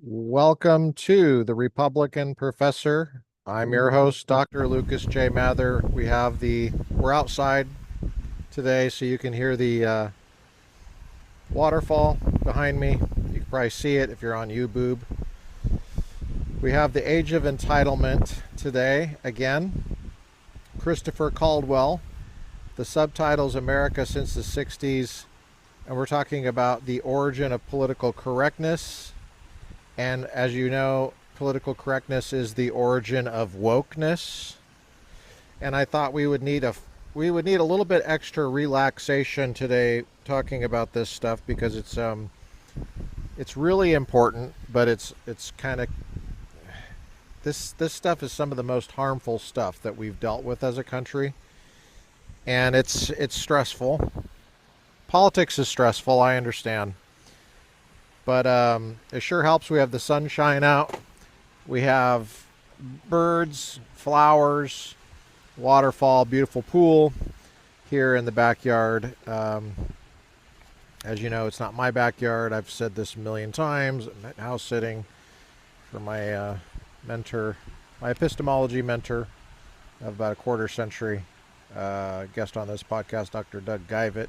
Welcome to the Republican Professor. I'm your host, Dr. Lucas J. Mather. We're outside today, so you can hear the waterfall behind me. You can probably see it if you're on YouTube. We have The Age of Entitlement today again. Christopher Caldwell. The subtitle's America Since the 60s, and we're talking about the origin of political correctness. And as you know, political correctness is the origin of wokeness. And I thought we would need a little bit extra relaxation today talking about this stuff because it's really important, but it's kind of this stuff is some of the most harmful stuff that we've dealt with as a country, and it's stressful. Politics is stressful, I understand. But it sure helps we have the sunshine out. We have birds, flowers, waterfall, beautiful pool here in the backyard. As you know, it's not my backyard. I've said this a million times. I'm house sitting for my mentor, my epistemology mentor of about a quarter century, guest on this podcast, Dr. Doug Geivett,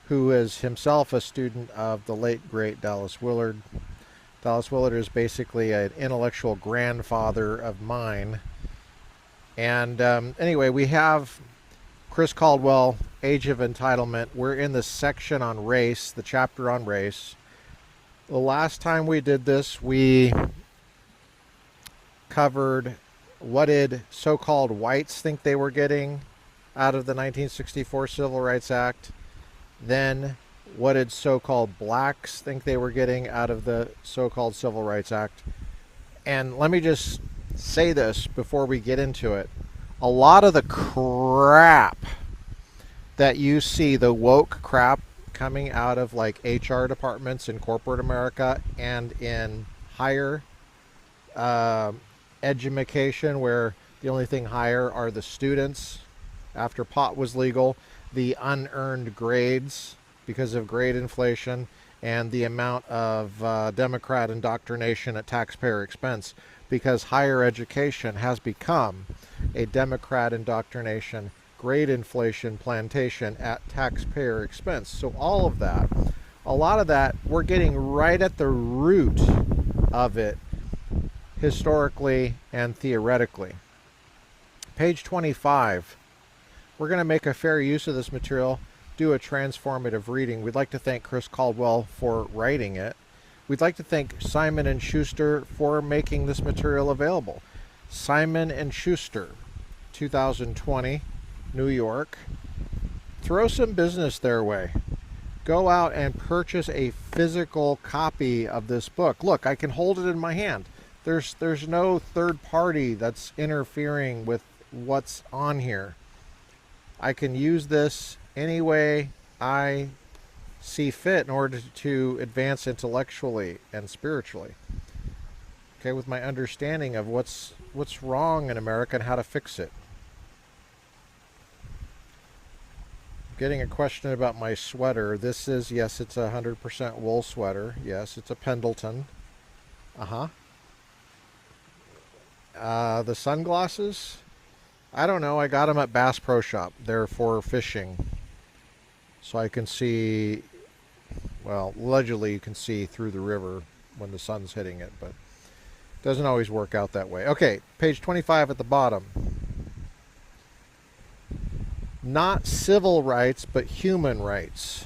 who is himself a student of the late, great Dallas Willard. Dallas Willard is basically an intellectual grandfather of mine. And anyway, we have Chris Caldwell, Age of Entitlement. We're in the section on race, the chapter on race. The last time we did this, we covered what did so-called whites think they were getting out of the 1964 Civil Rights Act. Then, what did so-called blacks think they were getting out of the so-called Civil Rights Act? And let me just say this before we get into it. A lot of the crap that you see, the woke crap coming out of like HR departments in corporate America and in higher education, where the only thing higher are the students after pot was legal, the unearned grades because of grade inflation, and the amount of Democrat indoctrination at taxpayer expense, because higher education has become a Democrat indoctrination, grade inflation plantation at taxpayer expense. So all of that, a lot of that, we're getting right at the root of it historically and theoretically. Page 25. We're going to make a fair use of this material, do a transformative reading. We'd like to thank Chris Caldwell for writing it. We'd like to thank Simon & Schuster for making this material available. Simon & Schuster, 2020, New York. Throw some business their way. Go out and purchase a physical copy of this book. Look, I can hold it in my hand. There's no third party that's interfering with what's on here. I can use this any way I see fit in order to advance intellectually and spiritually. Okay, with my understanding of what's wrong in America and how to fix it. Getting a question about my sweater. This is, yes, it's a 100% wool sweater. Yes, it's a Pendleton. The sunglasses? I don't know. I got them at Bass Pro Shop. They're for fishing. So I can see, well, allegedly you can see through the river when the sun's hitting it, but it doesn't always work out that way. Okay, page 25 at the bottom. Not civil rights, but human rights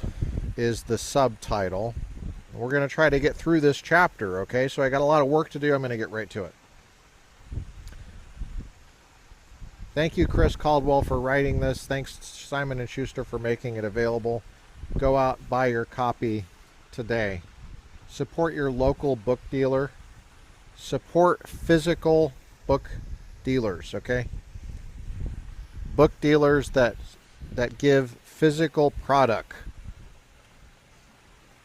is the subtitle. We're going to try to get through this chapter, okay? So I got a lot of work to do. I'm going to get right to it. Thank you, Chris Caldwell, for writing this. Thanks, Simon & Schuster, for making it available. Go out, buy your copy today. Support your local book dealer. Support physical book dealers, okay? Book dealers that give physical product.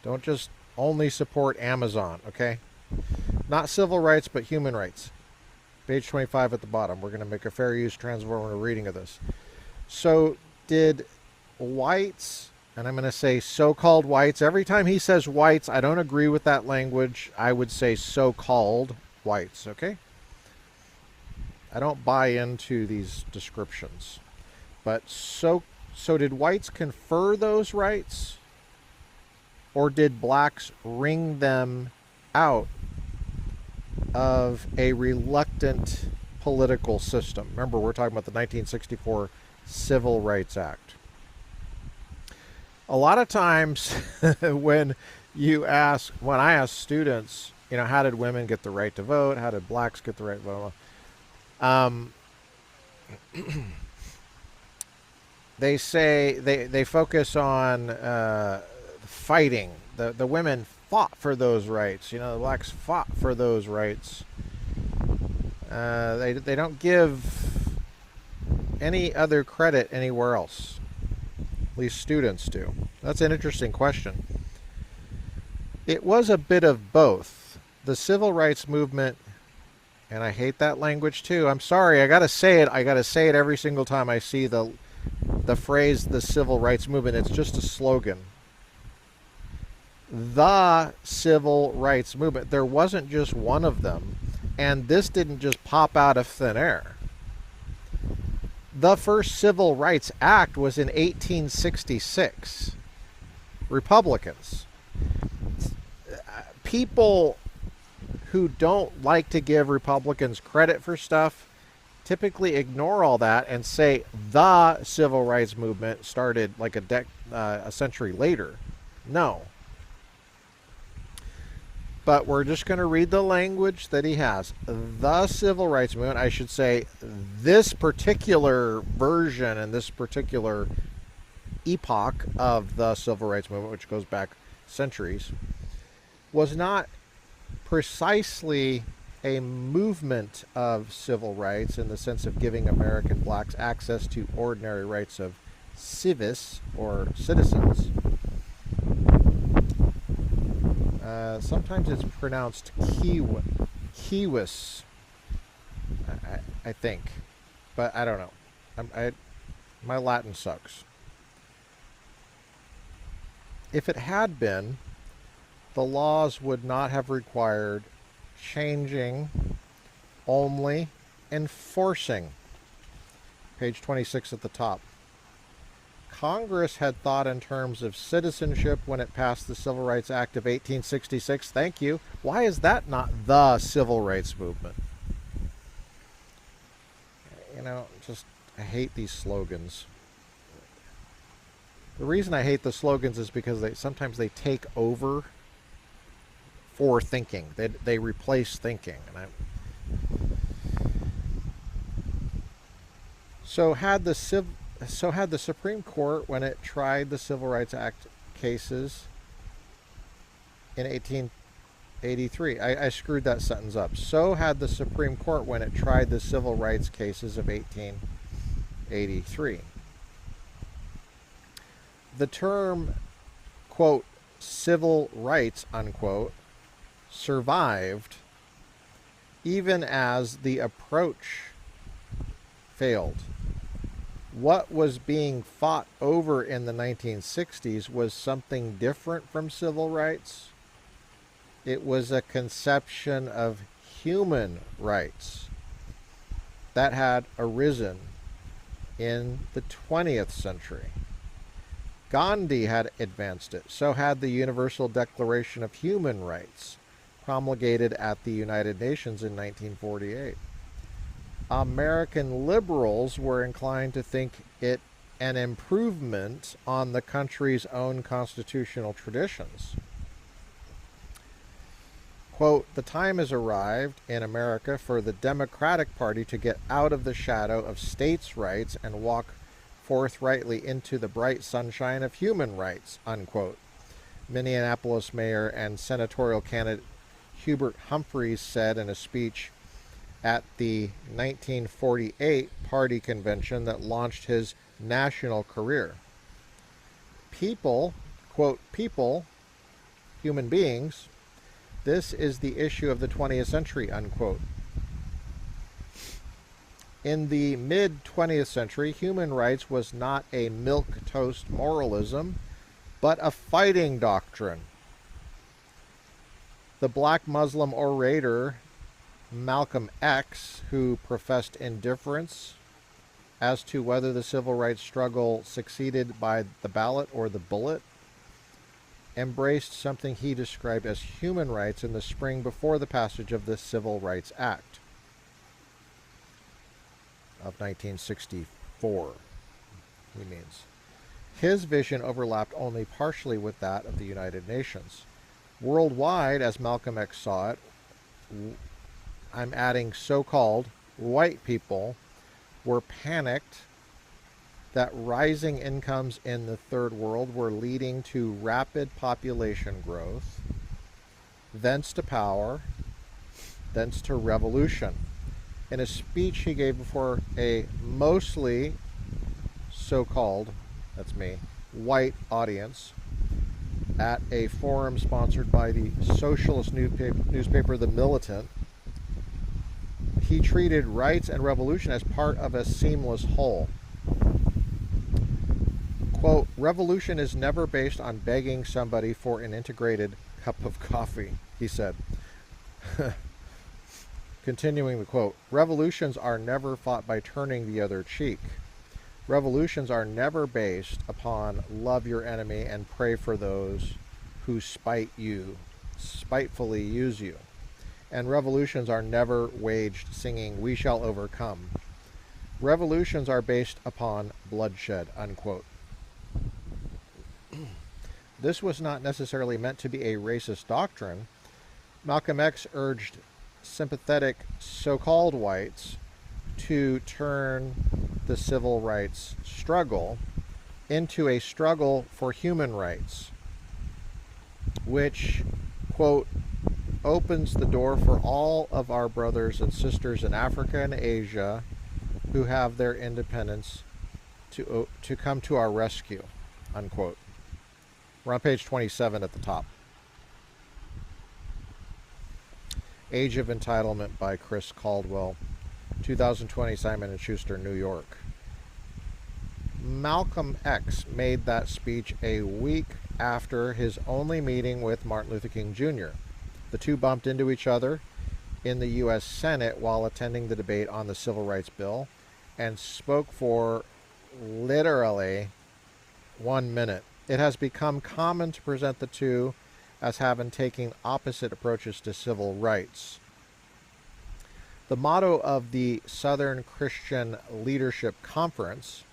Don't just only support Amazon, okay? Not civil rights, but human rights. Page 25 at the bottom. We're going to make a fair use transformative reading of this. So did whites and I'm going to say so-called whites. Every time he says whites, I don't agree with that language. I would say so-called whites, okay? I don't buy into these descriptions. But so did whites confer those rights? Or did blacks wring them out of a reluctant political system? Remember, we're talking about the 1964 Civil Rights Act. A lot of times when I ask students, how did women get the right to vote? How did blacks get the right to vote? They say they focus on fighting. The women fought for those rights. The blacks fought for those rights. They don't give any other credit anywhere else. At least students do. That's an interesting question. It was a bit of both. The civil rights movement, and I hate that language too. I'm sorry, I gotta say it. I gotta say it every single time I see the phrase the civil rights movement. It's just a slogan. The civil rights movement. There wasn't just one of them, and this didn't just pop out of thin air. The first Civil Rights Act was in 1866. Republicans. People who don't like to give Republicans credit for stuff typically ignore all that and say the civil rights movement started like a century later. No. But we're just going to read the language that he has. The civil rights movement, I should say, this particular version and this particular epoch of the civil rights movement, which goes back centuries, was not precisely a movement of civil rights in the sense of giving American blacks access to ordinary rights of civis or citizens. Sometimes it's pronounced kiwis, I think, but I don't know. My Latin sucks. If it had been, the laws would not have required changing, only enforcing. Page 26 at the top. Congress had thought in terms of citizenship when it passed the Civil Rights Act of 1866. Thank you. Why is that not the civil rights movement? I hate these slogans. The reason I hate the slogans is because sometimes they take over for thinking. They replace thinking. So had the Supreme Court, when it tried the Civil Rights Act cases in 1883. I screwed that sentence up. So had the Supreme Court when it tried the civil rights cases of 1883. The term, quote, civil rights, unquote, survived even as the approach failed. What was being fought over in the 1960s was something different from civil rights. It was a conception of human rights that had arisen in the 20th century. Gandhi had advanced it. So had the Universal Declaration of Human Rights, promulgated at the United Nations in 1948. American liberals were inclined to think it an improvement on the country's own constitutional traditions. Quote, the time has arrived in America for the Democratic Party to get out of the shadow of states' rights and walk forthrightly into the bright sunshine of human rights, unquote. Minneapolis Mayor and senatorial candidate Hubert Humphreys said in a speech at the 1948 party convention that launched his national career. People, quote, people, human beings, this is the issue of the 20th century, unquote. In the mid-20th century, human rights was not a milquetoast moralism, but a fighting doctrine. The black Muslim orator Malcolm X, who professed indifference as to whether the civil rights struggle succeeded by the ballot or the bullet, embraced something he described as human rights in the spring before the passage of the Civil Rights Act of 1964, he means. His vision overlapped only partially with that of the United Nations. Worldwide, as Malcolm X saw it, I'm adding so-called white people, were panicked that rising incomes in the third world were leading to rapid population growth, thence to power, thence to revolution. In a speech he gave before a mostly so-called, that's me, white audience at a forum sponsored by the socialist newspaper The Militant, he treated rights and revolution as part of a seamless whole. Quote, revolution is never based on begging somebody for an integrated cup of coffee, he said. Continuing the quote, revolutions are never fought by turning the other cheek. Revolutions are never based upon love your enemy and pray for those who spitefully use you. And revolutions are never waged singing, we shall overcome. Revolutions are based upon bloodshed, unquote. This was not necessarily meant to be a racist doctrine. Malcolm X urged sympathetic so-called whites to turn the civil rights struggle into a struggle for human rights, which, quote, opens the door for all of our brothers and sisters in Africa and Asia who have their independence to come to our rescue, unquote. We're on page 27 at the top. Age of Entitlement by Chris Caldwell, 2020, Simon & Schuster, New York. Malcolm X made that speech a week after his only meeting with Martin Luther King Jr. The two bumped into each other in the U.S. Senate while attending the debate on the Civil Rights Bill and spoke for literally 1 minute. It has become common to present the two as having taken opposite approaches to civil rights. The motto of the Southern Christian Leadership Conference,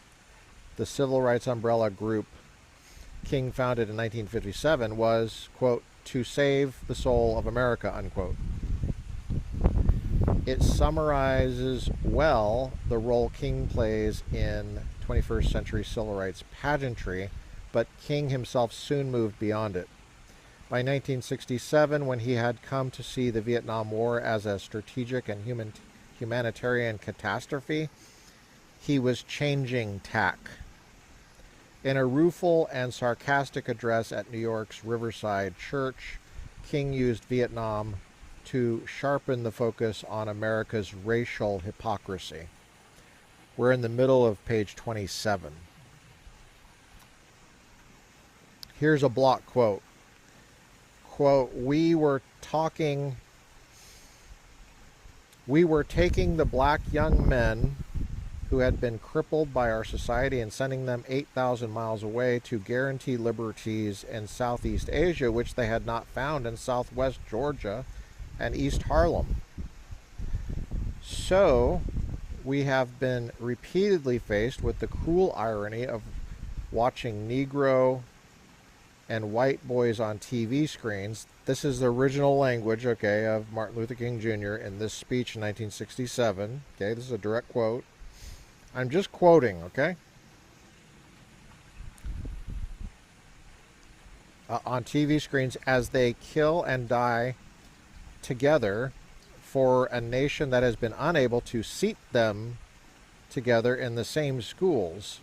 the civil rights umbrella group King founded in 1957, was, quote, to save the soul of America, unquote. It summarizes well the role King plays in 21st century civil rights pageantry, but King himself soon moved beyond it. By 1967, when he had come to see the Vietnam War as a strategic and humanitarian catastrophe, he was changing tack. In a rueful and sarcastic address at New York's Riverside Church, King used Vietnam to sharpen the focus on America's racial hypocrisy. We're in the middle of page 27. Here's a block quote. Quote, we were taking the black young men who had been crippled by our society and sending them 8,000 miles away to guarantee liberties in Southeast Asia, which they had not found in Southwest Georgia and East Harlem. So we have been repeatedly faced with the cruel irony of watching Negro and white boys on TV screens. This is the original language, okay, of Martin Luther King Jr. in this speech in 1967. Okay, this is a direct quote. I'm just quoting, okay? On TV screens as they kill and die together for a nation that has been unable to seat them together in the same schools.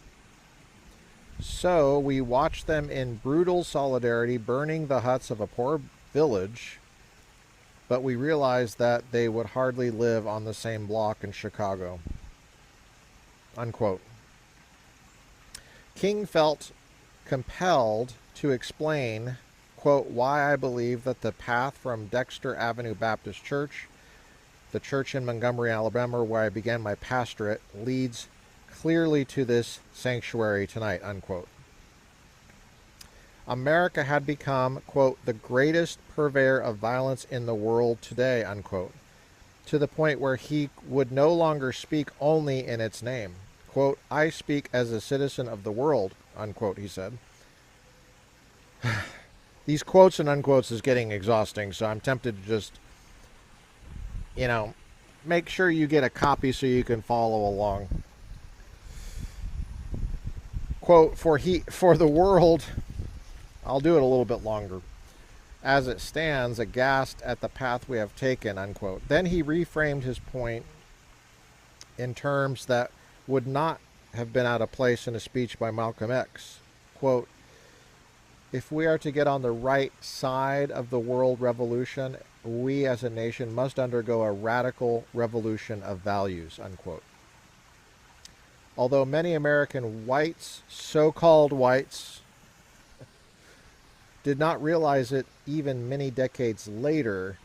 So we watch them in brutal solidarity burning the huts of a poor village, but we realize that they would hardly live on the same block in Chicago. Unquote. King felt compelled to explain, quote, why I believe that the path from Dexter Avenue Baptist Church, the church in Montgomery, Alabama, where I began my pastorate, leads clearly to this sanctuary tonight, unquote. America had become, quote, the greatest purveyor of violence in the world today, unquote, to the point where he would no longer speak only in its name. Quote, I speak as a citizen of the world, unquote, he said. These quotes and unquotes is getting exhausting, so I'm tempted to just, make sure you get a copy so you can follow along. Quote, for the world, I'll do it a little bit longer, as it stands, aghast at the path we have taken, unquote. Then he reframed his point in terms that would not have been out of place in a speech by Malcolm X. Quote, if we are to get on the right side of the world revolution, we as a nation must undergo a radical revolution of values, unquote. Although many American whites, so-called whites, did not realize it even many decades later,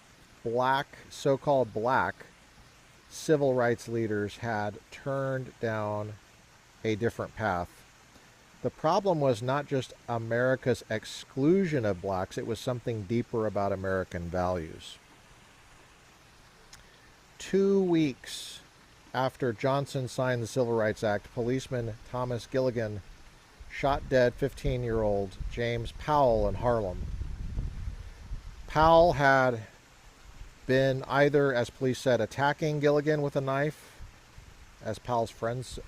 so-called black civil rights leaders had turned down a different path. The problem was not just America's exclusion of blacks, it was something deeper about American values. 2 weeks after Johnson signed the Civil Rights Act, policeman Thomas Gilligan shot dead 15-year-old James Powell in Harlem. Powell had been either, as police said, attacking Gilligan with a knife, as Powell's friends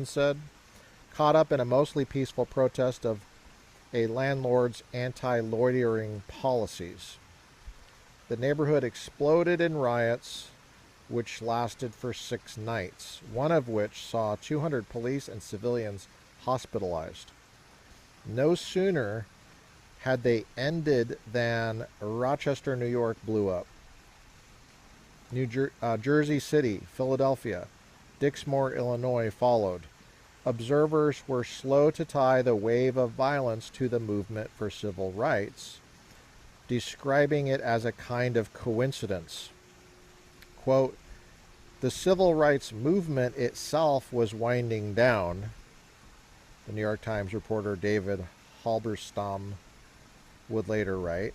said, caught up in a mostly peaceful protest of a landlord's anti-loitering policies. The neighborhood exploded in riots, which lasted for 6 nights, one of which saw 200 police and civilians hospitalized. No sooner had they ended than Rochester, New York blew up. Jersey City, Philadelphia, Dixmoor, Illinois followed. Observers were slow to tie the wave of violence to the movement for civil rights, describing it as a kind of coincidence. Quote, the civil rights movement itself was winding down, the New York Times reporter David Halberstam would later write,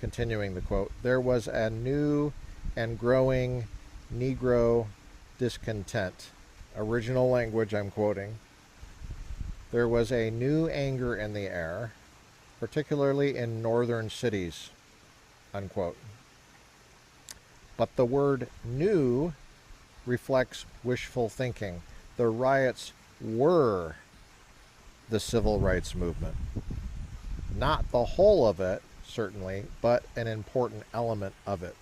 continuing the quote, there was a new and growing Negro discontent. Original language I'm quoting. There was a new anger in the air, particularly in northern cities, unquote. But the word new reflects wishful thinking. The riots were the civil rights movement. Not the whole of it, certainly, but an important element of it.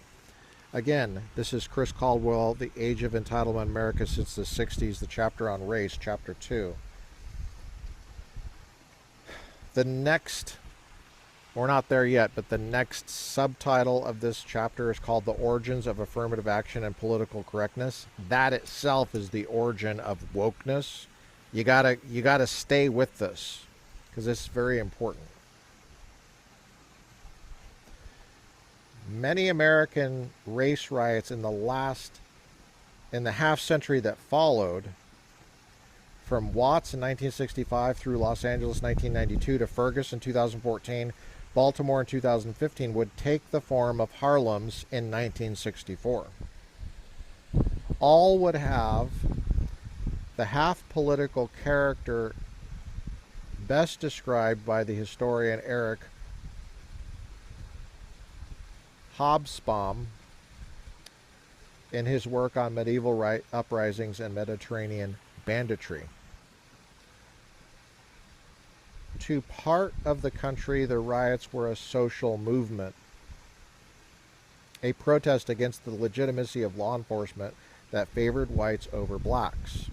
Again, this is Chris Caldwell, The Age of Entitlement, America Since the 60s, the chapter on race, chapter 2. The next, we're not there yet, but the next subtitle of this chapter is called The Origins of Affirmative Action and Political Correctness. That itself is the origin of wokeness. You gotta stay with this, because this is very important. Many American race riots in the half century that followed, from Watts in 1965 through Los Angeles 1992 to Ferguson 2014, Baltimore in 2015, would take the form of Harlem's in 1964. All would have the half-political character best described by the historian Eric Hobsbawm in his work on medieval uprisings and Mediterranean banditry. To part of the country, the riots were a social movement, a protest against the legitimacy of law enforcement that favored whites over blacks.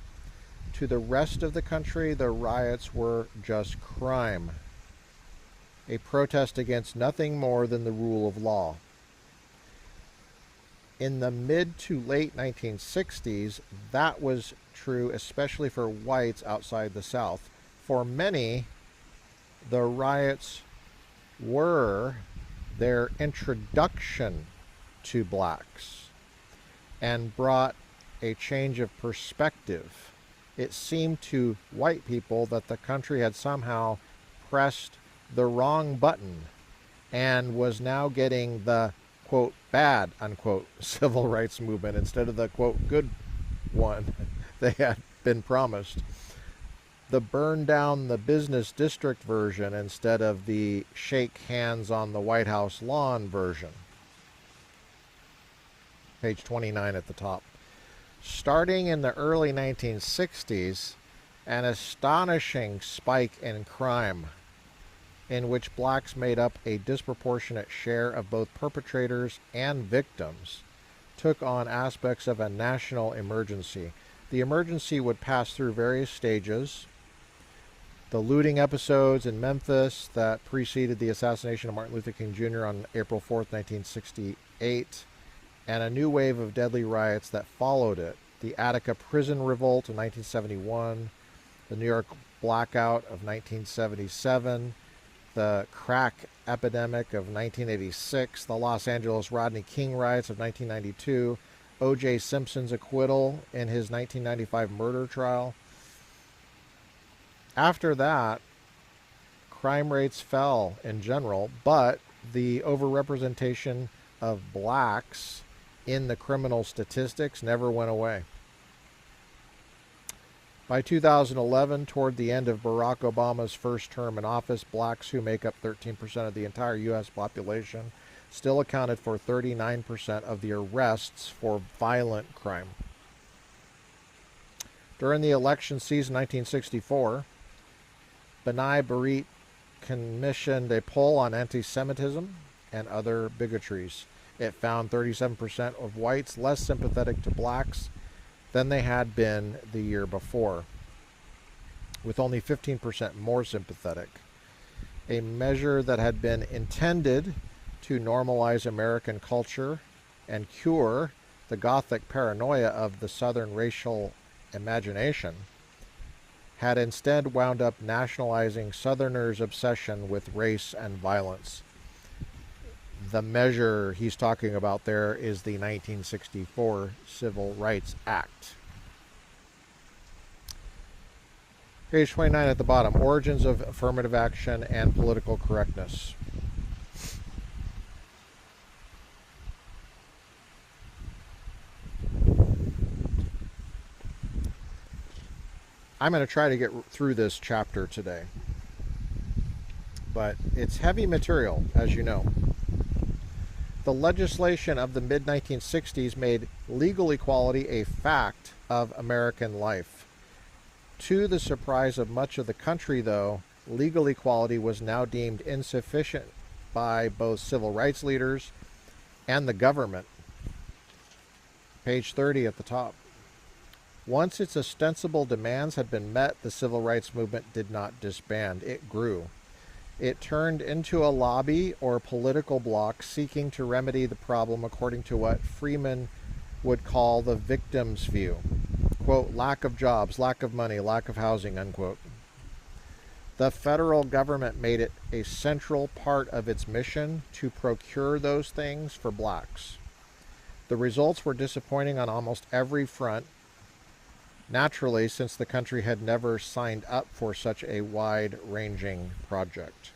To the rest of the country, the riots were just crime, a protest against nothing more than the rule of law. In the mid to late 1960s, that was true, especially for whites outside the South. For many, the riots were their introduction to blacks and brought a change of perspective. It seemed to white people that the country had somehow pressed the wrong button and was now getting the, quote, bad, unquote, civil rights movement instead of the, quote, good one they had been promised. The burn down the business district version instead of the shake hands on the White House lawn version. Page 29 at the top. Starting in the early 1960s, an astonishing spike in crime in which blacks made up a disproportionate share of both perpetrators and victims took on aspects of a national emergency. The emergency would pass through various stages. The looting episodes in Memphis that preceded the assassination of Martin Luther King Jr. on April 4th, 1968, and a new wave of deadly riots that followed it. The Attica prison revolt of 1971, the New York blackout of 1977, the crack epidemic of 1986, the Los Angeles Rodney King riots of 1992, O.J. Simpson's acquittal in his 1995 murder trial. After that, crime rates fell in general, but the overrepresentation of blacks in the criminal statistics never went away. By 2011, toward the end of Barack Obama's first term in office, blacks, who make up 13% of the entire U.S. population, still accounted for 39% of the arrests for violent crime. During the election season 1964, B'nai B'rith commissioned a poll on anti-Semitism and other bigotries. It found 37% of whites less sympathetic to blacks than they had been the year before, with only 15% more sympathetic. A measure that had been intended to normalize American culture and cure the Gothic paranoia of the Southern racial imagination had instead wound up nationalizing Southerners' obsession with race and violence. The measure he's talking about there is the 1964 Civil Rights Act. Page 29 at the bottom, origins of affirmative action and political correctness. I'm going to try to get through this chapter today, but it's heavy material, as you know. The legislation of the mid-1960s made legal equality a fact of American life. To the surprise of much of the country, though, legal equality was now deemed insufficient by both civil rights leaders and the government. Page 30 at the top. Once its ostensible demands had been met, the civil rights movement did not disband. It grew. It turned into a lobby or political bloc seeking to remedy the problem according to what Freeman would call the victim's view. Quote, lack of jobs, lack of money, lack of housing, unquote. The federal government made it a central part of its mission to procure those things for blacks. The results were disappointing on almost every front, naturally, since the country had never signed up for such a wide-ranging project.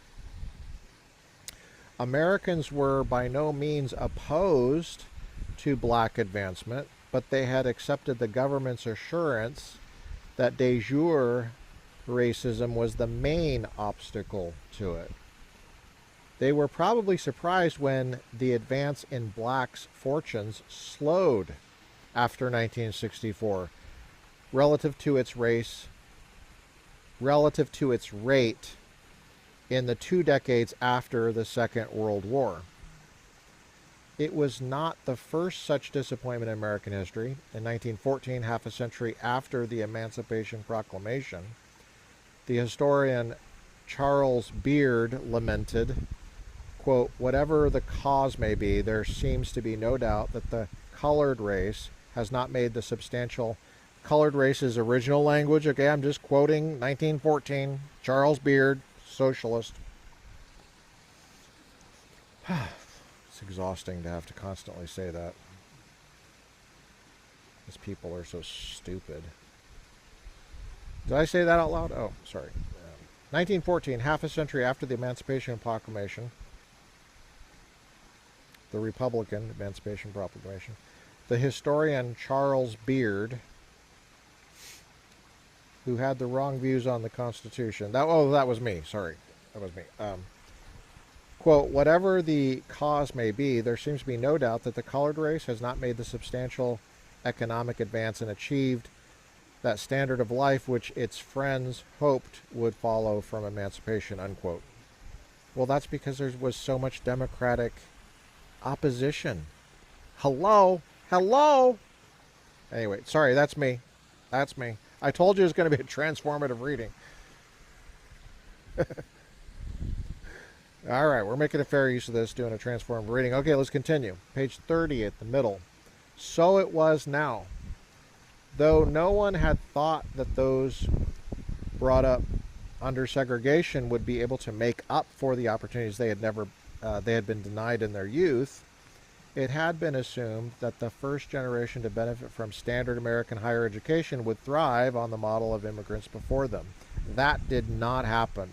Americans were by no means opposed to black advancement, but they had accepted the government's assurance that de jure racism was the main obstacle to it. They were probably surprised when the advance in blacks' fortunes slowed after 1964. Relative to its rate in the 2 decades after the Second World War. It was not the first such disappointment in American history. In 1914, half a century after the Emancipation Proclamation, the historian Charles Beard lamented, quote, whatever the cause may be, there seems to be no doubt that the colored race has not made the substantial colored race's original language. Okay, I'm just quoting 1914, Charles Beard, socialist. It's exhausting to have to constantly say that. These people are so stupid. Did I say that out loud? Oh, sorry. 1914, half a century after the Emancipation Proclamation, the Republican Emancipation Proclamation, the historian Charles Beard, who had the wrong views on the Constitution. That was me. Sorry. That was me. Quote, whatever the cause may be, there seems to be no doubt that the colored race has not made the substantial economic advance and achieved that standard of life which its friends hoped would follow from emancipation, unquote. Well, that's because there was so much democratic opposition. Hello? Anyway, sorry, that's me. I told you it was going to be a transformative reading. All right, we're making a fair use of this, doing a transformative reading. Okay, let's continue. Page 30 at the middle. So it was now. Though no one had thought that those brought up under segregation would be able to make up for the opportunities they had been denied in their youth, it had been assumed that the first generation to benefit from standard American higher education would thrive on the model of immigrants before them. That did not happen.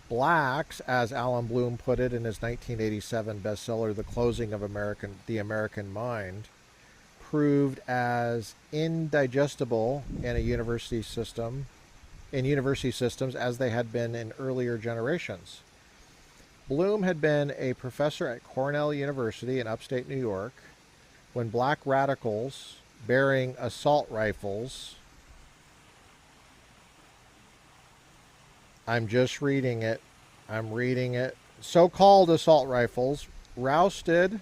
Blacks, as Alan Bloom put it in his 1987 bestseller, The Closing of the American Mind, proved as indigestible in university systems as they had been in earlier generations. Bloom had been a professor at Cornell University in upstate New York when black radicals bearing assault rifles, I'm just reading it, so-called assault rifles, rousted.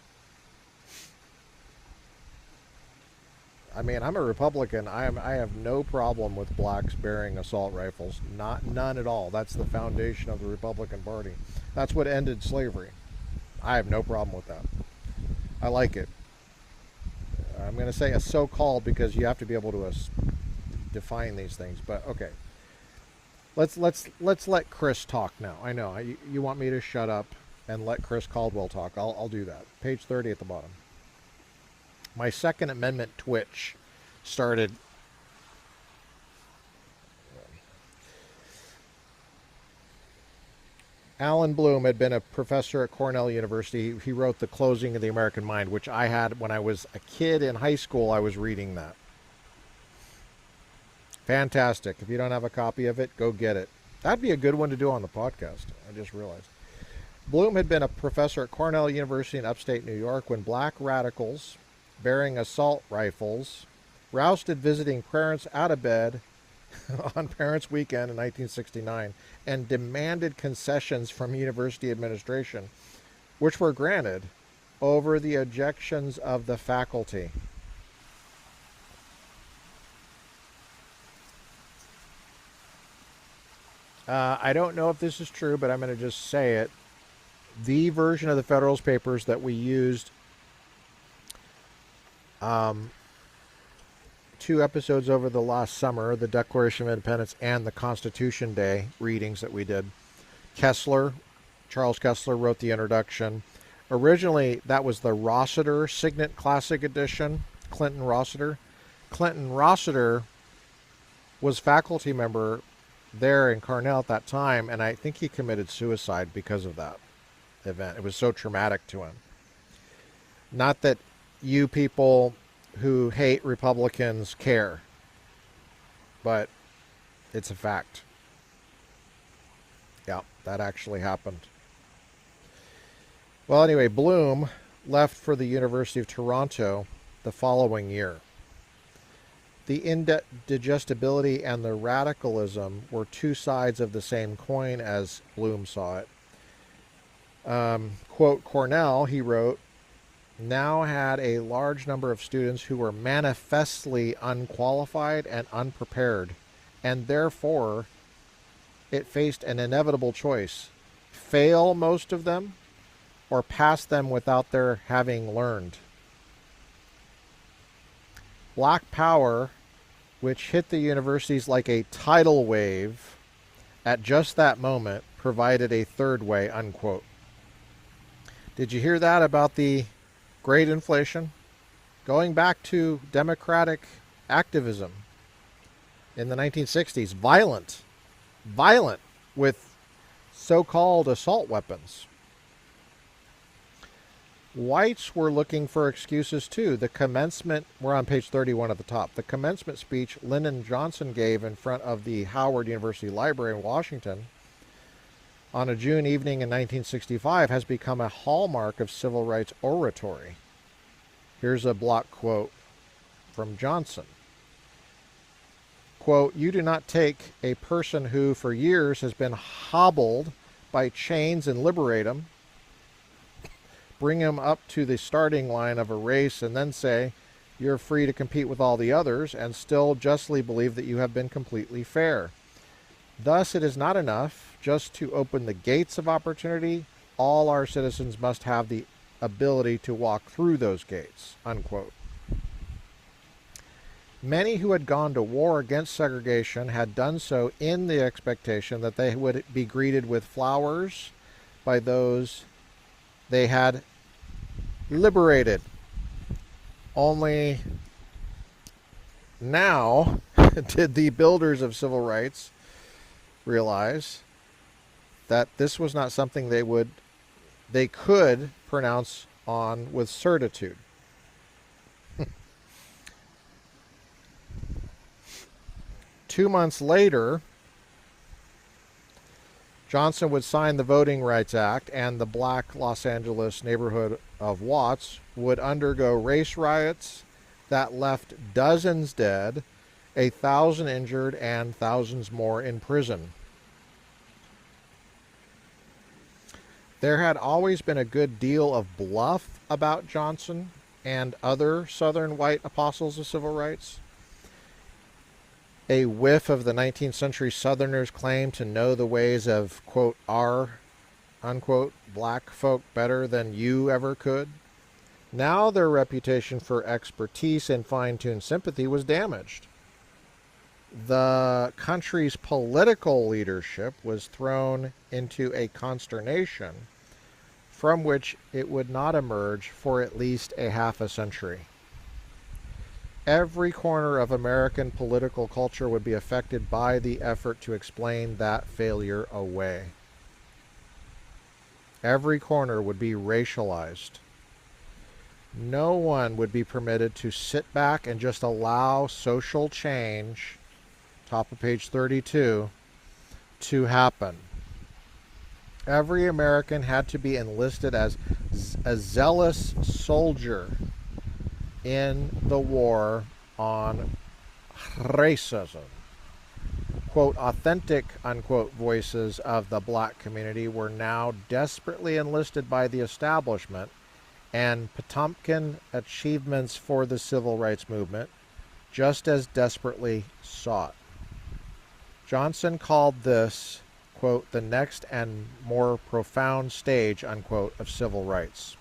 I mean, I'm a Republican. I have no problem with blacks bearing assault rifles. None at all. That's the foundation of the Republican Party. That's what ended slavery. I have no problem with that. I like it. I'm going to say a so-called because you have to be able to define these things. But okay, let's let Chris talk now. I know you want me to shut up and let Chris Caldwell talk. I'll do that. Page 30 at the bottom. My Second Amendment twitch started. Alan Bloom had been a professor at Cornell University. He wrote The Closing of the American Mind, which I had when I was a kid in high school. I was reading that. Fantastic. If you don't have a copy of it, go get it. That'd be a good one to do on the podcast. I just realized. Bloom had been a professor at Cornell University in upstate New York when black radicals bearing assault rifles rousted visiting parents out of bed on Parents' Weekend in 1969 and demanded concessions from university administration, which were granted over the objections of the faculty. I don't know if this is true, but I'm going to just say it. The version of the Federalist Papers that we used 2 episodes over the last summer, the Declaration of Independence and the Constitution Day readings that we did. Charles Kessler wrote the introduction. Originally, that was the Rossiter Signet Classic Edition, Clinton Rossiter. Clinton Rossiter was faculty member there in Cornell at that time, and I think he committed suicide because of that event. It was so traumatic to him. Not that you people who hate Republicans care, but it's a fact. Yeah, that actually happened. Well, anyway, Bloom left for the University of Toronto the following year. The indigestibility and the radicalism were 2 sides of the same coin as Bloom saw it. Quote, Cornell, he wrote, now had a large number of students who were manifestly unqualified and unprepared, and therefore it faced an inevitable choice: fail most of them or pass them without their having learned. Black power, which hit the universities like a tidal wave, at just that moment, provided a third way, unquote. Did you hear that about the great inflation? Going back to democratic activism in the 1960s, violent with so-called assault weapons. Whites were looking for excuses too. The commencement, we're on page 31 at the top, the commencement speech Lyndon Johnson gave in front of the Howard University Library in Washington on a June evening in 1965 has become a hallmark of civil rights oratory. Here's a block quote from Johnson. Quote, "You do not take a person who for years has been hobbled by chains and liberate him, bring him up to the starting line of a race and then say, you're free to compete with all the others and still justly believe that you have been completely fair. Thus, it is not enough just to open the gates of opportunity. All our citizens must have the ability to walk through those gates," unquote. Many who had gone to war against segregation had done so in the expectation that they would be greeted with flowers by those they had liberated. Only now did the builders of civil rights realize that this was not something they could pronounce on with certitude. 2 months later, Johnson would sign the Voting Rights Act, and the black Los Angeles neighborhood of Watts would undergo race riots that left dozens dead, 1,000 injured, and thousands more in prison. There had always been a good deal of bluff about Johnson and other Southern white apostles of civil rights. A whiff of the 19th century Southerners' claim to know the ways of, quote, our, unquote, black folk better than you ever could. Now their reputation for expertise and fine-tuned sympathy was damaged. The country's political leadership was thrown into a consternation from which it would not emerge for at least a half a century. Every corner of American political culture would be affected by the effort to explain that failure away. Every corner would be racialized. No one would be permitted to sit back and just allow social change, top of page 32, to happen. Every American had to be enlisted as a zealous soldier in the war on racism. Quote, authentic, unquote, voices of the black community were now desperately enlisted by the establishment, and Potemkin achievements for the civil rights movement just as desperately sought. Johnson called this, quote, the next and more profound stage, unquote, of civil rights.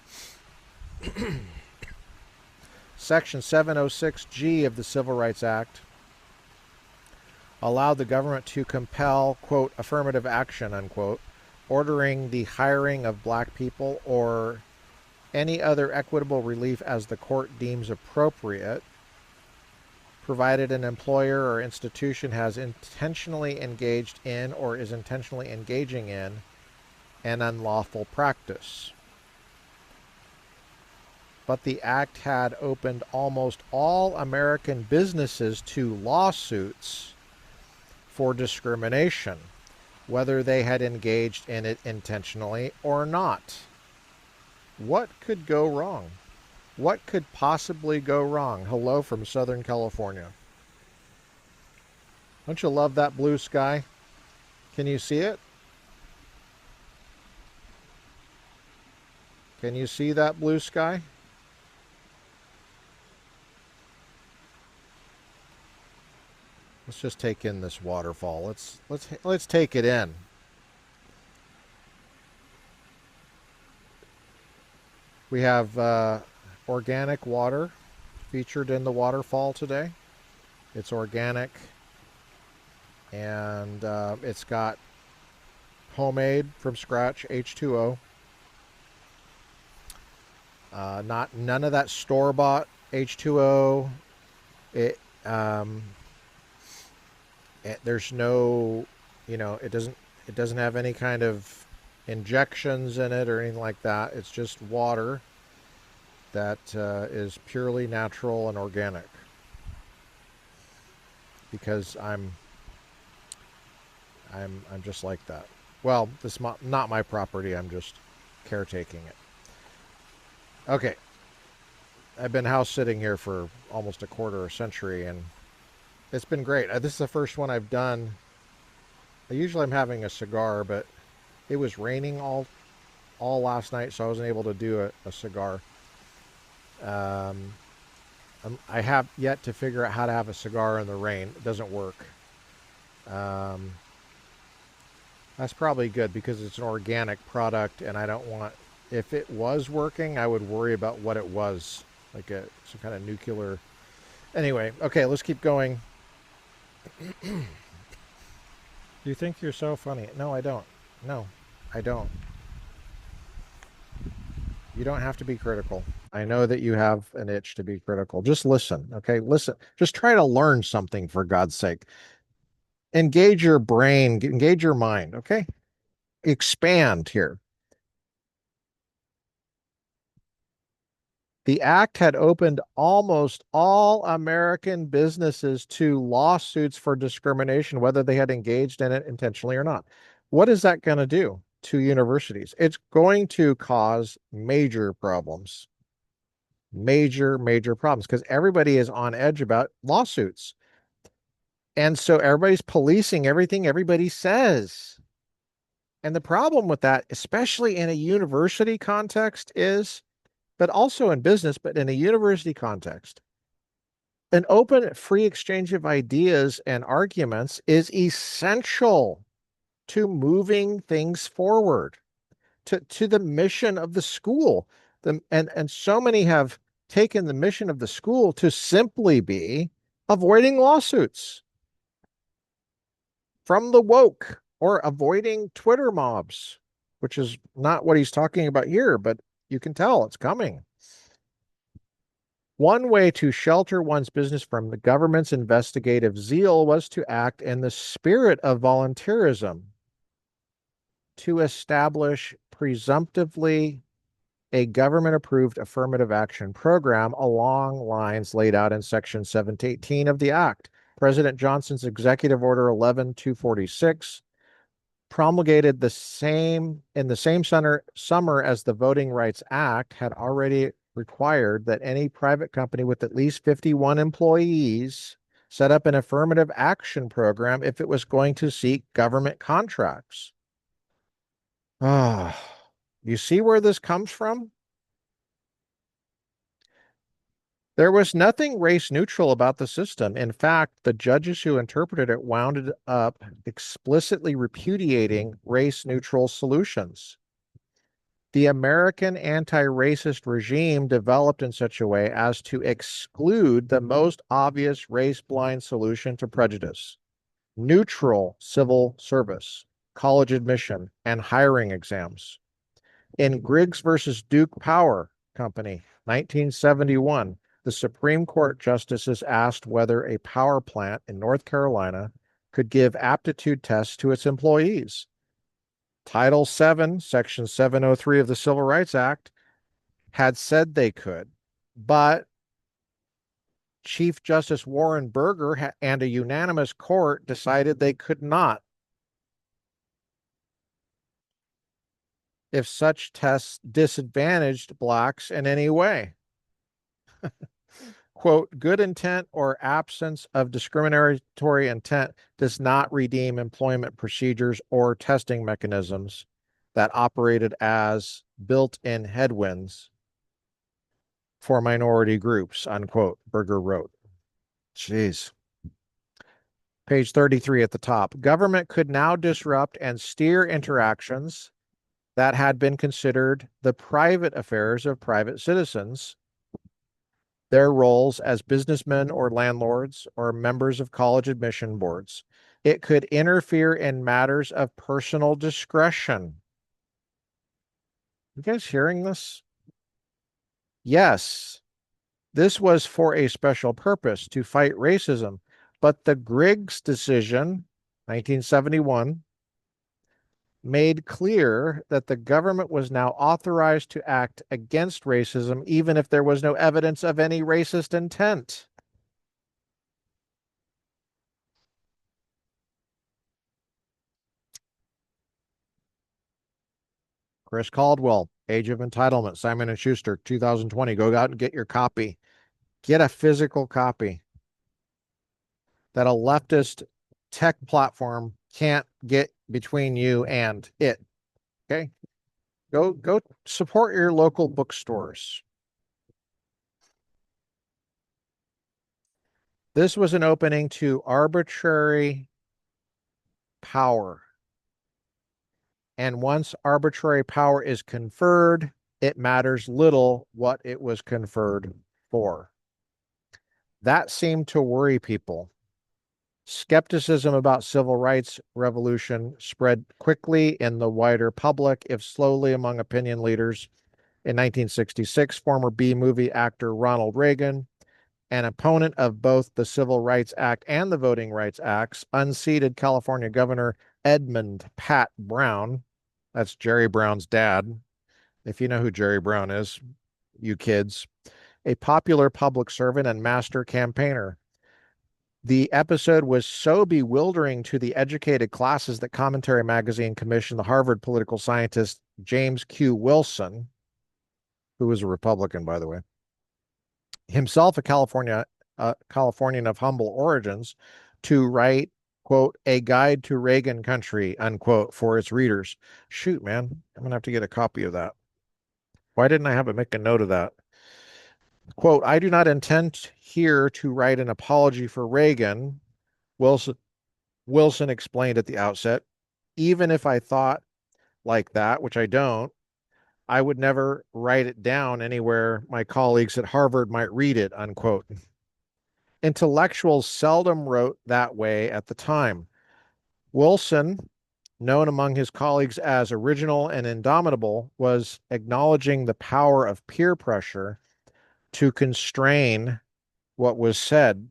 Section 706G of the Civil Rights Act allowed the government to compel, quote, affirmative action, unquote, ordering the hiring of black people or any other equitable relief as the court deems appropriate, provided an employer or institution has intentionally engaged in or is intentionally engaging in an unlawful practice. But the act had opened almost all American businesses to lawsuits for discrimination, whether they had engaged in it intentionally or not. What could go wrong? What could possibly go wrong? Hello from Southern California. Don't you love that blue sky? Can you see it? Can you see that blue sky? Let's just take in this waterfall. Let's take it in. We have organic water featured in the waterfall today. It's organic, and it's got homemade from scratch H2O. None of that store bought H2O. It there's no, it doesn't have any kind of injections in it or anything like that. It's just water that is purely natural and organic. Because I'm just like that. Well, this is not my property. I'm just caretaking it. Okay, I've been house sitting here for almost a quarter of a century, and it's been great. This is the first one I've done. Usually I'm having a cigar, but it was raining all last night, so I wasn't able to do a cigar. Um, I have yet to figure out how to have a cigar in the rain. It doesn't work. Um, that's probably good because it's an organic product, and I don't want. If it was working, I would worry about what it was, like some kind of nuclear. Anyway, okay, let's keep going. You think you're so funny? No, I don't. No, I don't. You don't have to be critical. I know that you have an itch to be critical. Just listen, okay? Listen. Just try to learn something for God's sake. Engage your brain, engage your mind, okay? Expand here. The act had opened almost all American businesses to lawsuits for discrimination, whether they had engaged in it intentionally or not. What is that going to do to universities? It's going to cause major problems. Major problems because everybody is on edge about lawsuits. And so everybody's policing everything everybody says. And the problem with that, especially in a university context, is, but also in business, but in a university context, an open, free exchange of ideas and arguments is essential to moving things forward, to the mission of the school. And so many have taken the mission of the school to simply be avoiding lawsuits from the woke or avoiding Twitter mobs, which is not what he's talking about here, but you can tell it's coming. One way to shelter one's business from the government's investigative zeal was to act in the spirit of volunteerism, to establish presumptively a government-approved affirmative action program along lines laid out in Section 718 of the Act. President Johnson's Executive Order 11-246, promulgated in the same summer as the Voting Rights Act, had already required that any private company with at least 51 employees set up an affirmative action program if it was going to seek government contracts. You see where this comes from? There was nothing race neutral about the system. In fact, the judges who interpreted it wound up explicitly repudiating race neutral solutions. The American anti-racist regime developed in such a way as to exclude the most obvious race-blind solution to prejudice: neutral civil service, college admission, and hiring exams. In Griggs versus Duke Power Company, 1971, the Supreme Court justices asked whether a power plant in North Carolina could give aptitude tests to its employees. Title VII, Section 703 of the Civil Rights Act had said they could, but Chief Justice Warren Burger and a unanimous court decided they could not. If such tests disadvantaged blacks in any way. Quote, good intent or absence of discriminatory intent does not redeem employment procedures or testing mechanisms that operated as built-in headwinds for minority groups, unquote, Berger wrote. Jeez. Page 33 at the top. Government could now disrupt and steer interactions that had been considered the private affairs of private citizens, their roles as businessmen or landlords or members of college admission boards. It could interfere in matters of personal discretion. You guys hearing this? Yes, this was for a special purpose, to fight racism. But the Griggs decision, 1971, made clear that the government was now authorized to act against racism, even if there was no evidence of any racist intent. Chris Caldwell, Age of Entitlement, Simon & Schuster, 2020. Go out and get your copy. Get a physical copy that a leftist tech platform can't get between you and it. Okay? Go support your local bookstores. This was an opening to arbitrary power. And once arbitrary power is conferred, it matters little what it was conferred for. That seemed to worry people. Skepticism about civil rights revolution spread quickly in the wider public, if slowly among opinion leaders. In 1966, former B-movie actor Ronald Reagan, an opponent of both the Civil Rights Act and the Voting Rights Acts, unseated California Governor Edmund Pat Brown. That's Jerry Brown's dad. If you know who Jerry Brown is, you kids, a popular public servant and master campaigner. The episode was so bewildering to the educated classes that Commentary Magazine commissioned the Harvard political scientist James Q. Wilson, who was a Republican, by the way, himself a Californian of humble origins, to write, quote, a guide to Reagan country, unquote, for its readers. Shoot, man, I'm going to have to get a copy of that. Why didn't I have it make a note of that? Quote, I do not intend here to write an apology for Reagan, Wilson explained at the outset. Even if I thought like that, which I don't, I would never write it down anywhere my colleagues at Harvard might read it, unquote. Intellectuals seldom wrote that way at the time. Wilson, known among his colleagues as original and indomitable, was acknowledging the power of peer pressure to constrain what was said.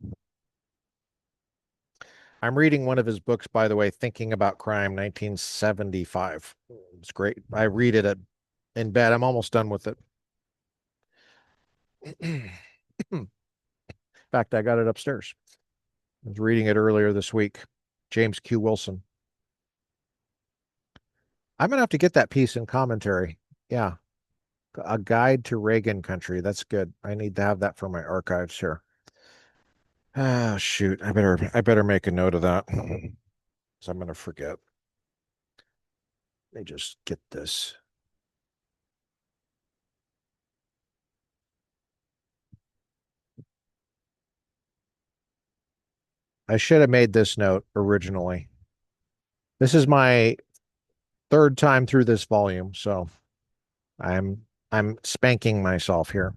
I'm reading one of his books, by the way, Thinking About Crime, 1975. It's great. I read it in bed. I'm almost done with it. In fact, I got it upstairs. I was reading it earlier this week. James Q. Wilson. I'm going to have to get that piece in commentary. Yeah. A guide to Reagan country. That's good. I need to have that for my archives here. Ah, shoot. I better make a note of that. So I'm going to forget. Let me just get this. I should have made this note originally. This is my third time through this volume, so I'm spanking myself here.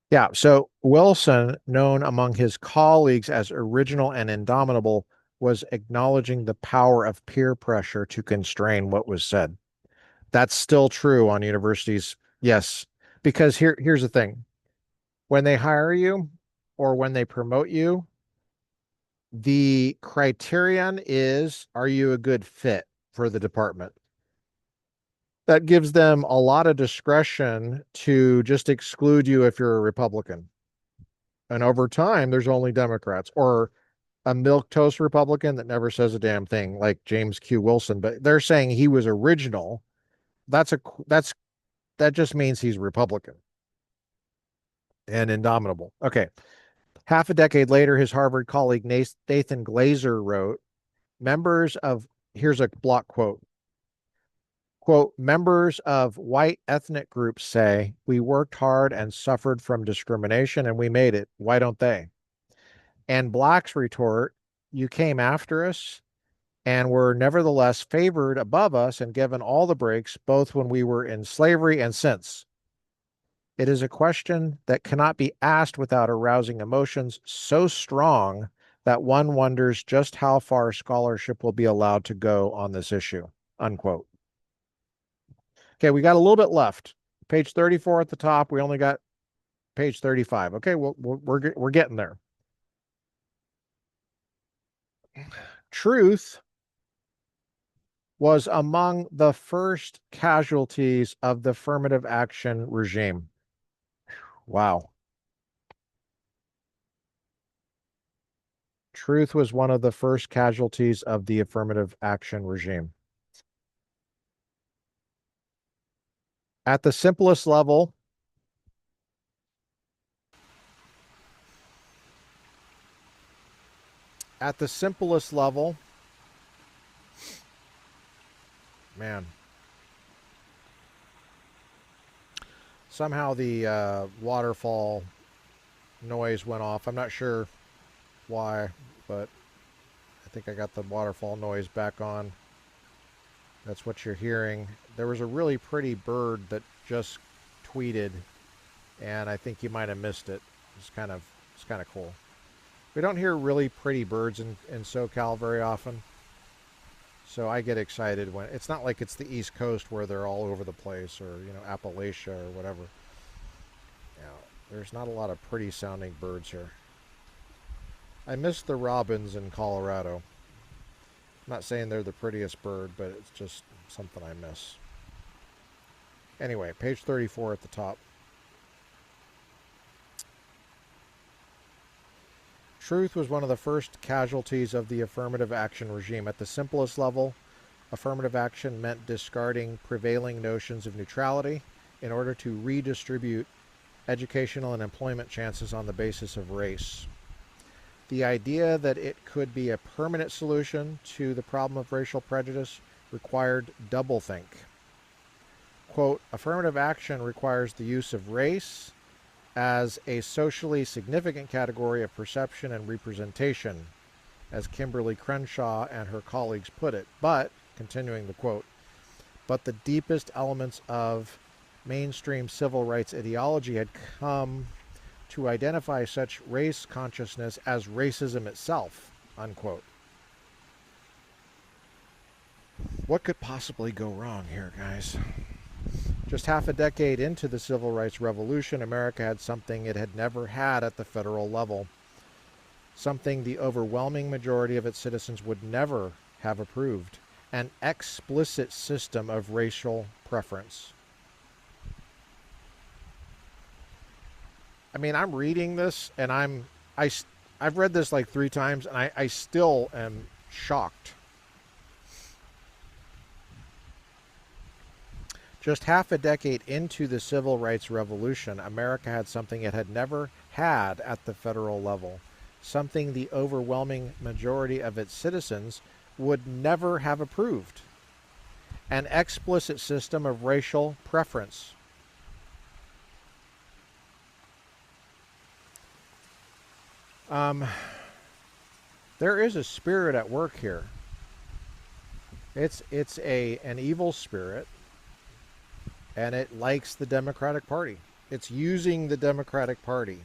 Yeah, so Wilson, known among his colleagues as original and indomitable, was acknowledging the power of peer pressure to constrain what was said. That's still true on universities. Yes, because here's the thing. When they hire you or when they promote you, the criterion is, are you a good fit for the department? That gives them a lot of discretion to just exclude you if you're a Republican. And over time, there's only Democrats or a milquetoast Republican that never says a damn thing, like James Q. Wilson. But they're saying he was original. That just means he's Republican and indomitable. Okay. Half a decade later, his Harvard colleague Nathan Glazer wrote, here's a block quote. Quote, members of white ethnic groups say, we worked hard and suffered from discrimination and we made it. Why don't they? And blacks retort, you came after us and were nevertheless favored above us and given all the breaks, both when we were in slavery and since. It is a question that cannot be asked without arousing emotions so strong that one wonders just how far scholarship will be allowed to go on this issue, unquote. Okay, we got a little bit left. Page 34 at the top. We only got page 35. Okay, we're getting there. Truth was among the first casualties of the affirmative action regime. Wow. Truth was one of the first casualties of the affirmative action regime. At the simplest level, man, somehow the waterfall noise went off. I'm not sure why, but I think I got the waterfall noise back on. That's what you're hearing. There was a really pretty bird that just tweeted, and I think you might have missed it. It's kind of cool. We don't hear really pretty birds in SoCal very often, so I get excited when it's not like it's the East Coast where they're all over the place, or Appalachia or whatever. There's not a lot of pretty sounding birds here. I miss the robins in Colorado. I'm not saying they're the prettiest bird, but it's just something I miss. Anyway, page 34 at the top. Truth was one of the first casualties of the affirmative action regime. At the simplest level, affirmative action meant discarding prevailing notions of neutrality in order to redistribute educational and employment chances on the basis of race. The idea that it could be a permanent solution to the problem of racial prejudice required doublethink. Quote, affirmative action requires the use of race as a socially significant category of perception and representation, as Kimberly Crenshaw and her colleagues put it. But, continuing the quote, but the deepest elements of mainstream civil rights ideology had come to identify such race consciousness as racism itself, unquote. What could possibly go wrong here, guys? Just half a decade into the civil rights revolution, America had something it had never had at the federal level, something the overwhelming majority of its citizens would never have approved, an explicit system of racial preference. I mean, I'm reading this, and I've read this like 3 times, and I still am shocked. Just half a decade into the civil rights revolution, America had something it had never had at the federal level, something the overwhelming majority of its citizens would never have approved, an explicit system of racial preference. There is a spirit at work here. It's an evil spirit, and it likes the Democratic Party. It's using the Democratic Party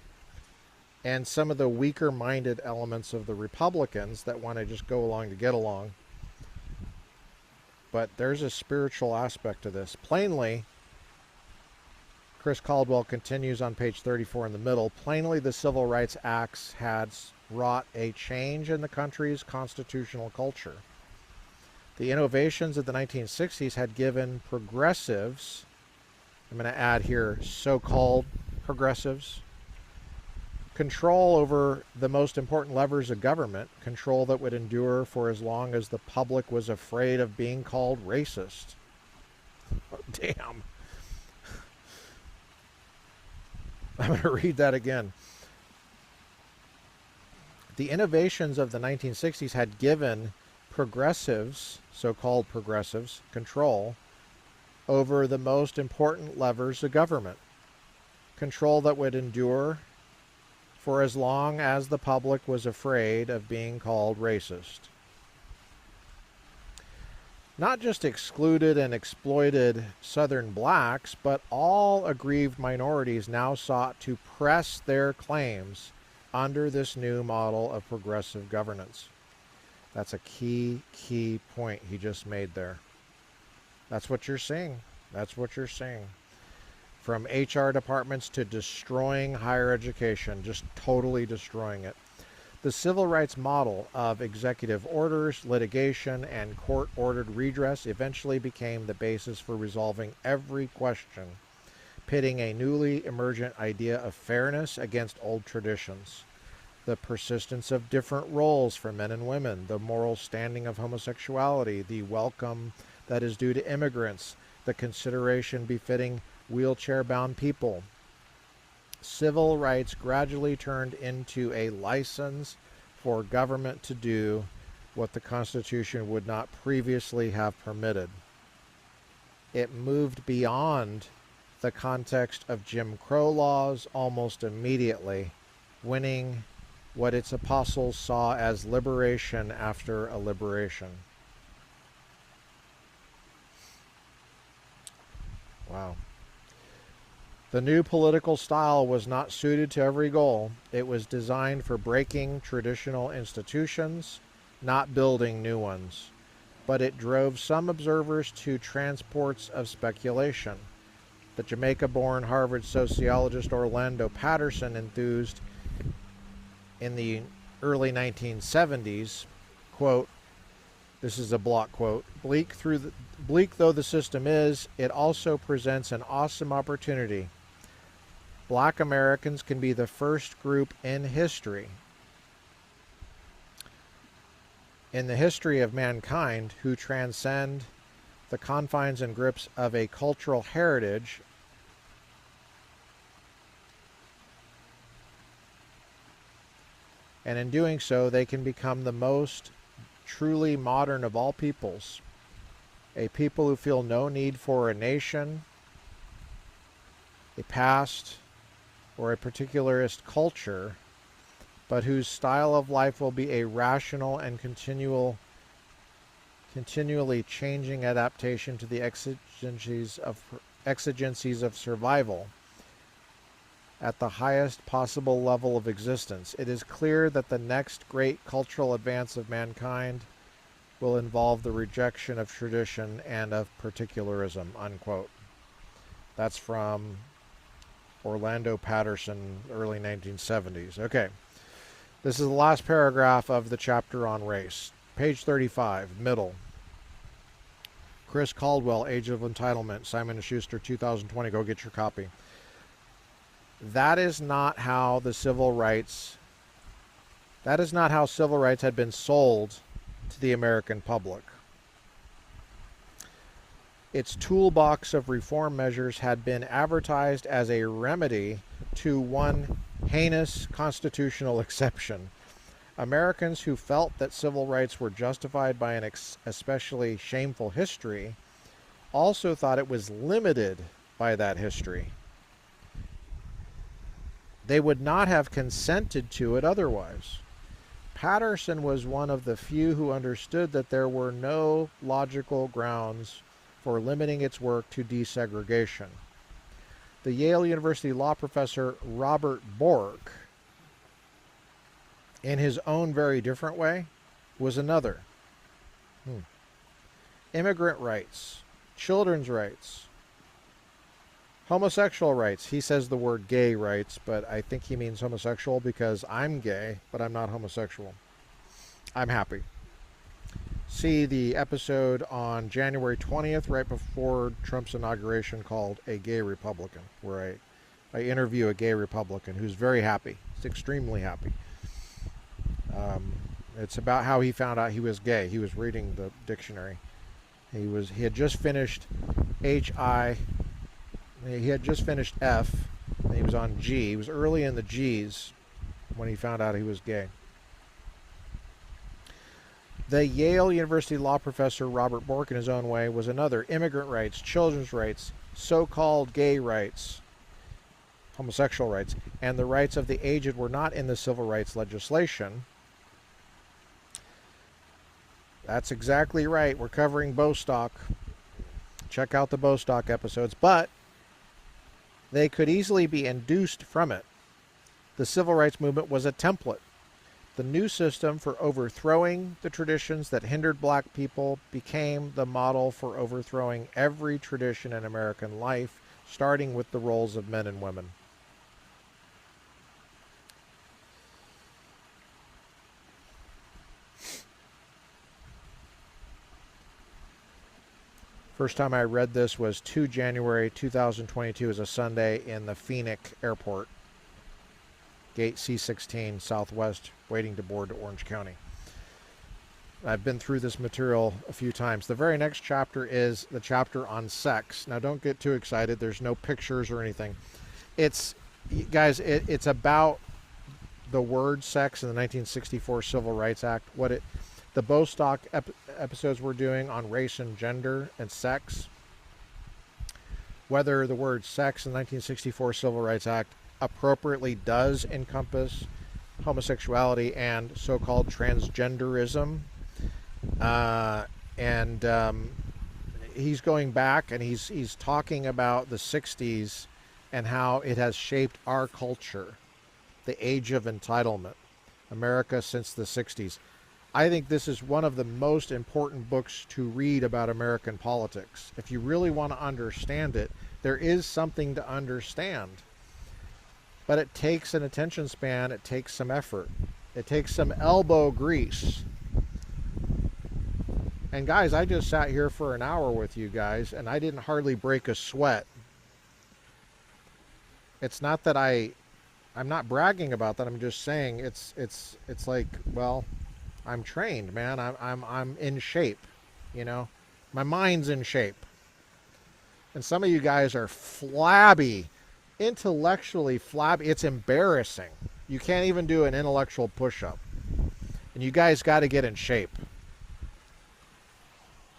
and some of the weaker-minded elements of the Republicans that want to just go along to get along. But there's a spiritual aspect to this. Plainly, Chris Caldwell continues on page 34 in the middle. Plainly, the Civil Rights Acts had wrought a change in the country's constitutional culture. The innovations of the 1960s had given progressives, I'm going to add here so-called progressives, control over the most important levers of government, control that would endure for as long as the public was afraid of being called racist. Oh, damn. I'm going to read that again. The innovations of the 1960s had given progressives, so-called progressives, control over the most important levers of government. Control that would endure for as long as the public was afraid of being called racist. Not just excluded and exploited Southern blacks, but all aggrieved minorities now sought to press their claims under this new model of progressive governance. That's a key point he just made there. That's what you're seeing. That's what you're seeing. From HR departments to destroying higher education, just totally destroying it. The civil rights model of executive orders, litigation, and court-ordered redress eventually became the basis for resolving every question, pitting a newly emergent idea of fairness against old traditions. The persistence of different roles for men and women, the moral standing of homosexuality, the welcome that is due to immigrants, the consideration befitting wheelchair-bound people. Civil rights gradually turned into a license for government to do what the Constitution would not previously have permitted. It moved beyond the context of Jim Crow laws almost immediately, winning what its apostles saw as liberation after a liberation. Wow. The new political style was not suited to every goal. It was designed for breaking traditional institutions, not building new ones. But it drove some observers to transports of speculation. The Jamaica-born Harvard sociologist Orlando Patterson enthused in the early 1970s, quote, this is a block quote, bleak though the system is, it also presents an awesome opportunity. Black Americans can be the first group in history, in the history of mankind, who transcend the confines and grips of a cultural heritage and in doing so they can become the most truly modern of all peoples, a people who feel no need for a nation, a past, or a particularist culture, but whose style of life will be a rational and continually changing adaptation to the exigencies of survival at the highest possible level of existence. It is clear that the next great cultural advance of mankind will involve the rejection of tradition and of particularism, unquote. That's from Orlando Patterson, early 1970s. Okay. This is the last paragraph of the chapter on race. Page 35, middle. Chris Caldwell, Age of Entitlement, Simon & Schuster, 2020. Go get your copy. That is not how civil rights had been sold to the American public. Its toolbox of reform measures had been advertised as a remedy to one heinous constitutional exception. Americans who felt that civil rights were justified by an especially shameful history also thought it was limited by that history. They would not have consented to it otherwise. Patterson was one of the few who understood that there were no logical grounds for limiting its work to desegregation. The Yale University law professor Robert Bork, in his own very different way, was another. Immigrant rights, children's rights, homosexual rights. He says the word gay rights, but I think he means homosexual because I'm gay, but I'm not homosexual. I'm happy. See the episode on January 20th, right before Trump's inauguration, called A Gay Republican, where I interview a gay Republican who's very happy. He's extremely happy. It's about how he found out he was gay. He was reading the dictionary. He had just finished H-I. He had just finished F, and he was on G. He was early in the G's when he found out he was gay. The Yale University law professor Robert Bork, in his own way, was another. Immigrant rights, children's rights, so-called gay rights, homosexual rights, and the rights of the aged were not in the civil rights legislation. That's exactly right. We're covering Bostock. Check out the Bostock episodes. But they could easily be induced from it. The civil rights movement was a template. The new system for overthrowing the traditions that hindered black people became the model for overthrowing every tradition in American life, starting with the roles of men and women. First time I read this was 2 January 2022 as a Sunday in the Phoenix airport. Gate C-16 Southwest, waiting to board to Orange County. I've been through this material a few times. The very next chapter is the chapter on sex. Now, don't get too excited. There's no pictures or anything. It's, guys, it's about the word sex in the 1964 Civil Rights Act. The Bostock episodes we're doing on race and gender and sex. Whether the word sex in the 1964 Civil Rights Act appropriately does encompass homosexuality and so-called transgenderism. He's going back and he's talking about the 60s and how it has shaped our culture, the age of entitlement, America since the 60s. I think this is one of the most important books to read about American politics. If you really want to understand it, there is something to understand. But it takes an attention span, it takes some effort, it takes some elbow grease. And guys, I just sat here for an hour with you guys and I didn't hardly break a sweat. It's not that I'm not bragging about that. I'm just saying it's like, well, I'm trained, man. I'm in shape, you know. My mind's in shape. And some of you guys are flabby, intellectually flabby. It's embarrassing. You can't even do an intellectual push-up. And you guys got to get in shape.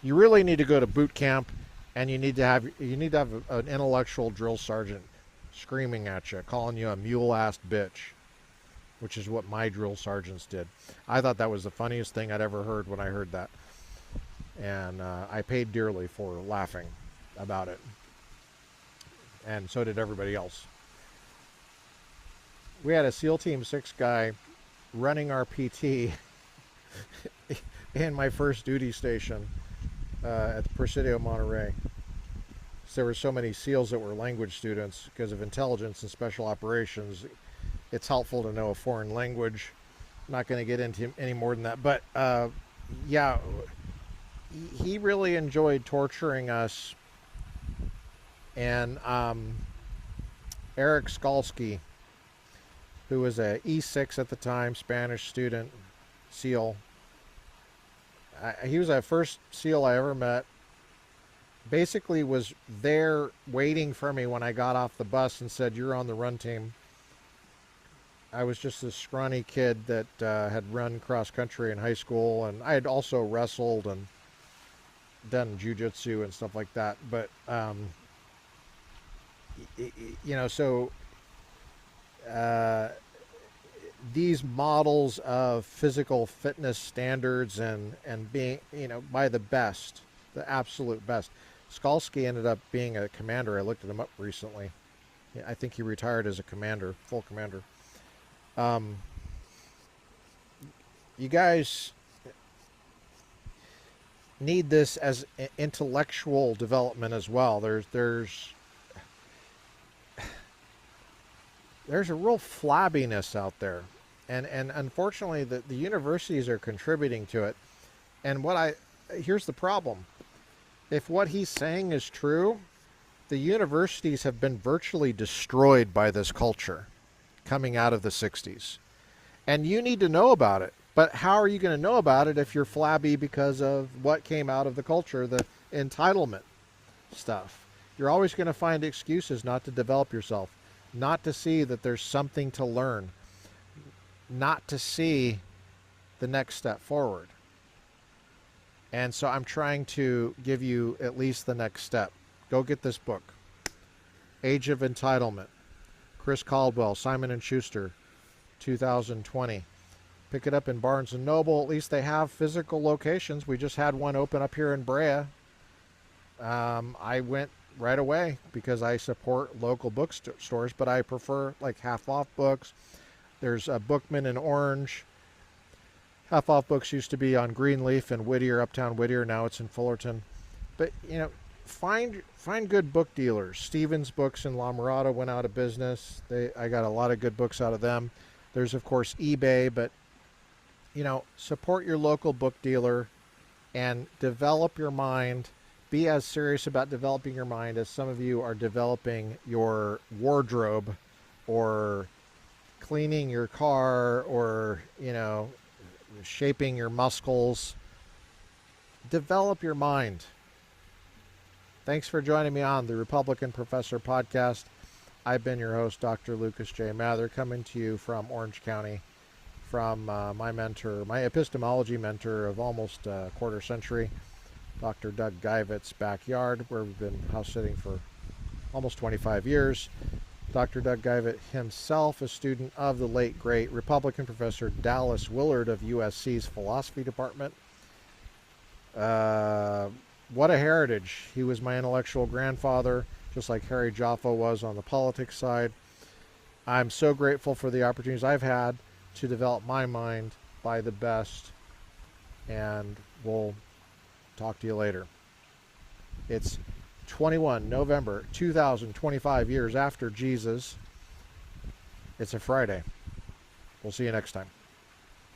You really need to go to boot camp, and you need to have an intellectual drill sergeant screaming at you, calling you a mule-assed bitch, which is what my drill sergeants did. I thought that was the funniest thing I'd ever heard when I heard that. And I paid dearly for laughing about it. And so did everybody else. We had a SEAL Team 6 guy running our PT in my first duty station at the Presidio Monterey. So there were so many SEALs that were language students because of intelligence and special operations. It's helpful to know a foreign language. I'm not going to get into any more than that. But yeah, he really enjoyed torturing us. And Eric Skalski, who was a E6 at the time, Spanish student, SEAL. He was the first SEAL I ever met. Basically was there waiting for me when I got off the bus and said, "You're on the run team." I was just this scrawny kid that had run cross country in high school, and I had also wrestled and done jiu-jitsu and stuff like that. But you know, so these models of physical fitness standards and being, you know, by the best, the absolute best. Skalski ended up being a commander. I looked at him up recently. I think he retired as a commander, full commander. You guys need this as intellectual development as well. There's a real flabbiness out there, and unfortunately the universities are contributing to it. And here's the problem. If what he's saying is true, the universities have been virtually destroyed by this culture coming out of the 60s. And you need to know about it. But how are you going to know about it if you're flabby because of what came out of the culture, the entitlement stuff? You're always going to find excuses not to develop yourself, not to see that there's something to learn, not to see the next step forward. And so I'm trying to give you at least the next step. Go get this book, Age of Entitlement, Chris Caldwell, Simon & Schuster, 2020. Pick it up in Barnes & Noble. At least they have physical locations. We just had one open up here in Brea. I went right away because I support local bookstores, but I prefer like half-off books. There's a Bookman in Orange. Half Off Books used to be on Greenleaf and Whittier, Uptown Whittier. Now it's in Fullerton. But, you know, find good book dealers. Stevens Books in La Mirada went out of business. I got a lot of good books out of them. There's, of course, eBay, but, you know, support your local book dealer and develop your mind. Be as serious about developing your mind as some of you are developing your wardrobe or cleaning your car or, you know, shaping your muscles. Develop your mind. Thanks for joining me on the Republican Professor podcast. I've been your host, Dr. Lucas J. Mather, coming to you from Orange County, from my mentor, my epistemology mentor of almost a quarter century, Dr. Doug Guyvet's backyard, where we've been house sitting for almost 25 years. Dr. Doug Guyvet himself, a student of the late, great Republican Professor Dallas Willard of USC's philosophy department. What a heritage. He was my intellectual grandfather, just like Harry Jaffa was on the politics side. I'm so grateful for the opportunities I've had to develop my mind by the best, and we'll talk to you later. It's 21 November 2025, years after Jesus. It's a Friday. We'll see you next time.